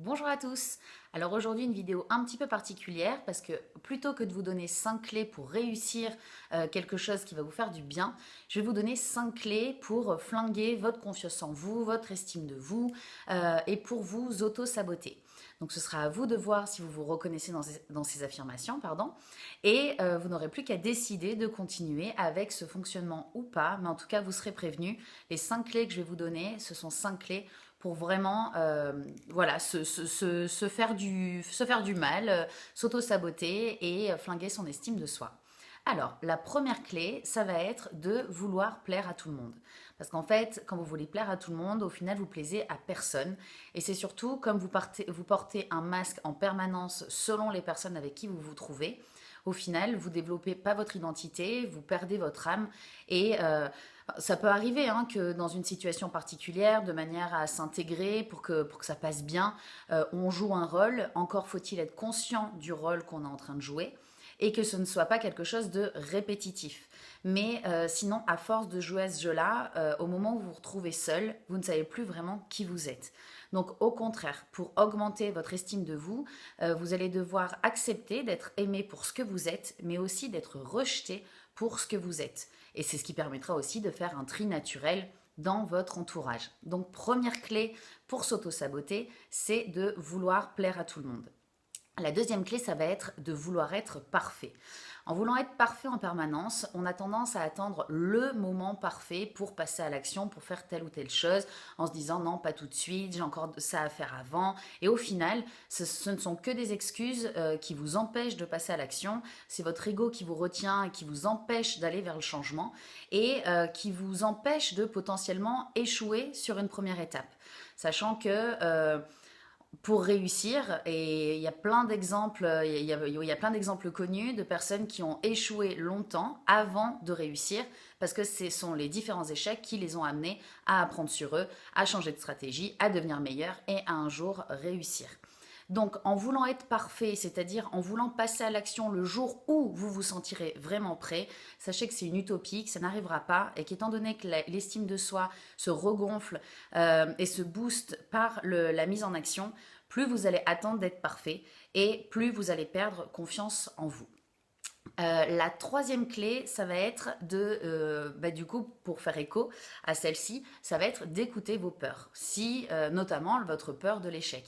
Bonjour à tous. Alors aujourd'hui une vidéo un petit peu particulière parce que plutôt que de vous donner 5 clés pour réussir quelque chose qui va vous faire du bien, je vais vous donner 5 clés pour flinguer votre confiance en vous, votre estime de vous et pour vous auto-saboter. Donc ce sera à vous de voir si vous vous reconnaissez dans ces affirmations, pardon, et vous n'aurez plus qu'à décider de continuer avec ce fonctionnement ou pas, mais en tout cas vous serez prévenu. Les 5 clés que je vais vous donner, ce sont 5 clés pour vraiment voilà, se faire du mal, s'auto-saboter et flinguer son estime de soi. Alors, la première clé, ça va être de vouloir plaire à tout le monde. Parce qu'en fait, quand vous voulez plaire à tout le monde, au final, vous plaisez à personne. Et c'est surtout comme vous portez un masque en permanence selon les personnes avec qui vous vous trouvez. Au final, vous développez pas votre identité, vous perdez votre âme et ça peut arriver hein, que dans une situation particulière, de manière à s'intégrer pour que ça passe bien, on joue un rôle. Encore faut-il être conscient du rôle qu'on est en train de jouer et que ce ne soit pas quelque chose de répétitif. Mais sinon, à force de jouer à ce jeu-là, au moment où vous vous retrouvez seul, vous ne savez plus vraiment qui vous êtes. Donc au contraire, pour augmenter votre estime de vous, vous allez devoir accepter d'être aimé pour ce que vous êtes, mais aussi d'être rejeté pour ce que vous êtes. Et c'est ce qui permettra aussi de faire un tri naturel dans votre entourage. Donc première clé pour s'auto-saboter, c'est de vouloir plaire à tout le monde. La deuxième clé, ça va être de vouloir être parfait. En voulant être parfait en permanence, on a tendance à attendre le moment parfait pour passer à l'action, pour faire telle ou telle chose, en se disant non, pas tout de suite, j'ai encore ça à faire avant. Et au final, ce ne sont que des excuses qui vous empêchent de passer à l'action. C'est votre ego qui vous retient et qui vous empêche d'aller vers le changement et qui vous empêche de potentiellement échouer sur une première étape. Sachant que pour réussir, et il y a plein d'exemples, il y a plein d'exemples connus de personnes qui ont échoué longtemps avant de réussir, parce que ce sont les différents échecs qui les ont amenés à apprendre sur eux, à changer de stratégie, à devenir meilleurs et à un jour réussir. Donc, en voulant être parfait, c'est-à-dire en voulant passer à l'action le jour où vous vous sentirez vraiment prêt, sachez que c'est une utopie, que ça n'arrivera pas et qu'étant donné que l'estime de soi se regonfle et se booste par la mise en action, plus vous allez attendre d'être parfait et plus vous allez perdre confiance en vous. La troisième clé, ça va être du coup, pour faire écho à celle-ci, ça va être d'écouter vos peurs, si notamment votre peur de l'échec.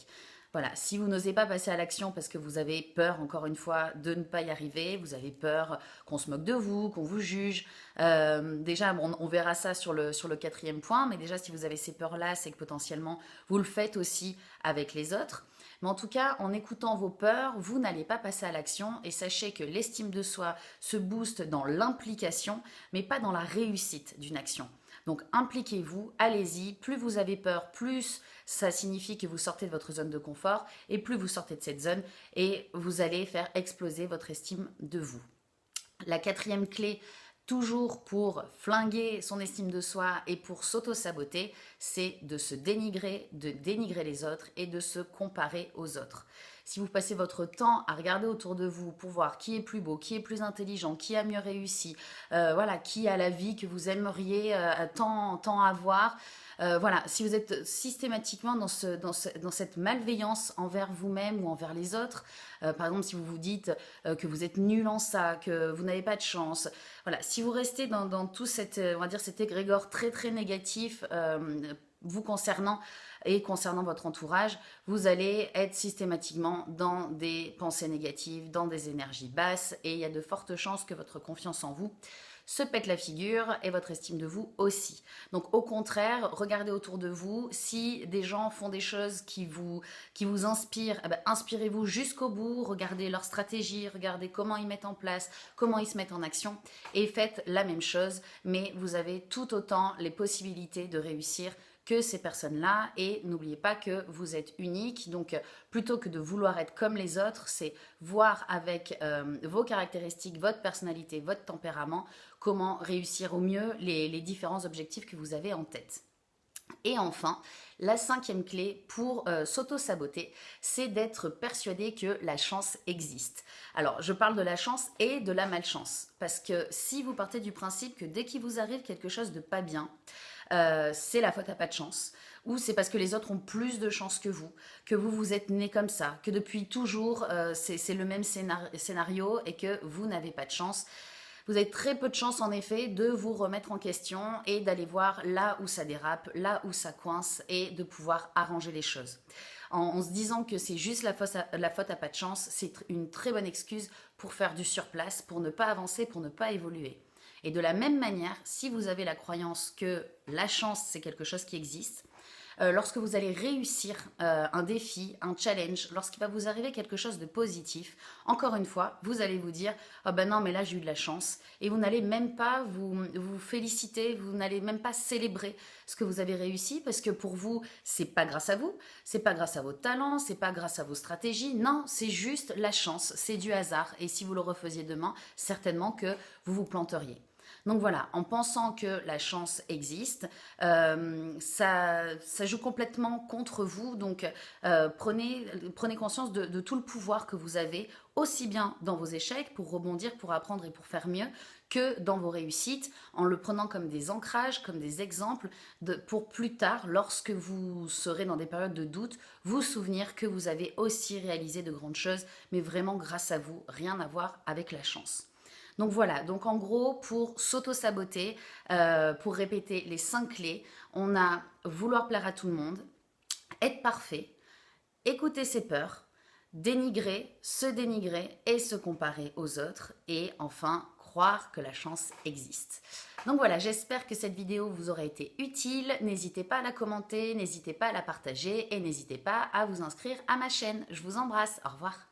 Voilà, si vous n'osez pas passer à l'action parce que vous avez peur, encore une fois, de ne pas y arriver, vous avez peur qu'on se moque de vous, qu'on vous juge. Déjà, bon, on verra ça sur le quatrième point, mais déjà, si vous avez ces peurs-là, c'est que potentiellement, vous le faites aussi avec les autres. Mais en tout cas, en écoutant vos peurs, vous n'allez pas passer à l'action et sachez que l'estime de soi se booste dans l'implication, mais pas dans la réussite d'une action. Donc impliquez-vous, allez-y, plus vous avez peur, plus ça signifie que vous sortez de votre zone de confort et plus vous sortez de cette zone et vous allez faire exploser votre estime de vous. La quatrième clé, toujours pour flinguer son estime de soi et pour s'auto-saboter, c'est de se dénigrer, de dénigrer les autres et de se comparer aux autres. Si vous passez votre temps à regarder autour de vous pour voir qui est plus beau, qui est plus intelligent, qui a mieux réussi, voilà, qui a la vie que vous aimeriez tant avoir, voilà, si vous êtes systématiquement dans cette malveillance envers vous-même ou envers les autres, par exemple si vous vous dites que vous êtes nul en ça, que vous n'avez pas de chance, voilà, si vous restez dans tout on va dire cet égrégore très très négatif vous concernant et concernant votre entourage, vous allez être systématiquement dans des pensées négatives, dans des énergies basses et il y a de fortes chances que votre confiance en vous se pète la figure et votre estime de vous aussi. Donc au contraire, regardez autour de vous, si des gens font des choses qui vous inspirent, eh ben, inspirez-vous jusqu'au bout, regardez leur stratégie, regardez comment ils mettent en place, comment ils se mettent en action et faites la même chose, mais vous avez tout autant les possibilités de réussir que ces personnes-là et n'oubliez pas que vous êtes unique, donc plutôt que de vouloir être comme les autres, c'est voir avec vos caractéristiques, votre personnalité, votre tempérament, comment réussir au mieux les différents objectifs que vous avez en tête. Et enfin, la cinquième clé pour s'auto-saboter, c'est d'être persuadé que la chance existe. Alors, je parle de la chance et de la malchance, parce que si vous partez du principe que dès qu'il vous arrive quelque chose de pas bien, c'est la faute à pas de chance, ou c'est parce que les autres ont plus de chance que vous êtes né comme ça, que depuis toujours c'est le même scénario et que vous n'avez pas de chance. Vous avez très peu de chance en effet de vous remettre en question et d'aller voir là où ça dérape, là où ça coince et de pouvoir arranger les choses. En se disant que c'est juste la faute à pas de chance, c'est une très bonne excuse pour faire du surplace, pour ne pas avancer, pour ne pas évoluer. Et de la même manière, si vous avez la croyance que la chance c'est quelque chose qui existe, lorsque vous allez réussir un défi, un challenge, lorsqu'il va vous arriver quelque chose de positif, encore une fois, vous allez vous dire « Oh ben non, mais là j'ai eu de la chance » et vous n'allez même pas vous féliciter, vous n'allez même pas célébrer ce que vous avez réussi parce que pour vous, c'est pas grâce à vous, c'est pas grâce à vos talents, c'est pas grâce à vos stratégies, non, c'est juste la chance, c'est du hasard et si vous le refaisiez demain, certainement que vous vous planteriez. Donc voilà, en pensant que la chance existe, ça joue complètement contre vous. Donc prenez conscience de tout le pouvoir que vous avez, aussi bien dans vos échecs, pour rebondir, pour apprendre et pour faire mieux, que dans vos réussites, en le prenant comme des ancrages, comme des exemples, pour plus tard, lorsque vous serez dans des périodes de doute, vous souvenir que vous avez aussi réalisé de grandes choses, mais vraiment grâce à vous, rien à voir avec la chance. Donc voilà, donc en gros, pour s'auto-saboter, pour répéter les 5 clés, on a vouloir plaire à tout le monde, être parfait, écouter ses peurs, dénigrer et se comparer aux autres, et enfin croire que la chance existe. Donc voilà, j'espère que cette vidéo vous aura été utile. N'hésitez pas à la commenter, n'hésitez pas à la partager et n'hésitez pas à vous inscrire à ma chaîne. Je vous embrasse, au revoir.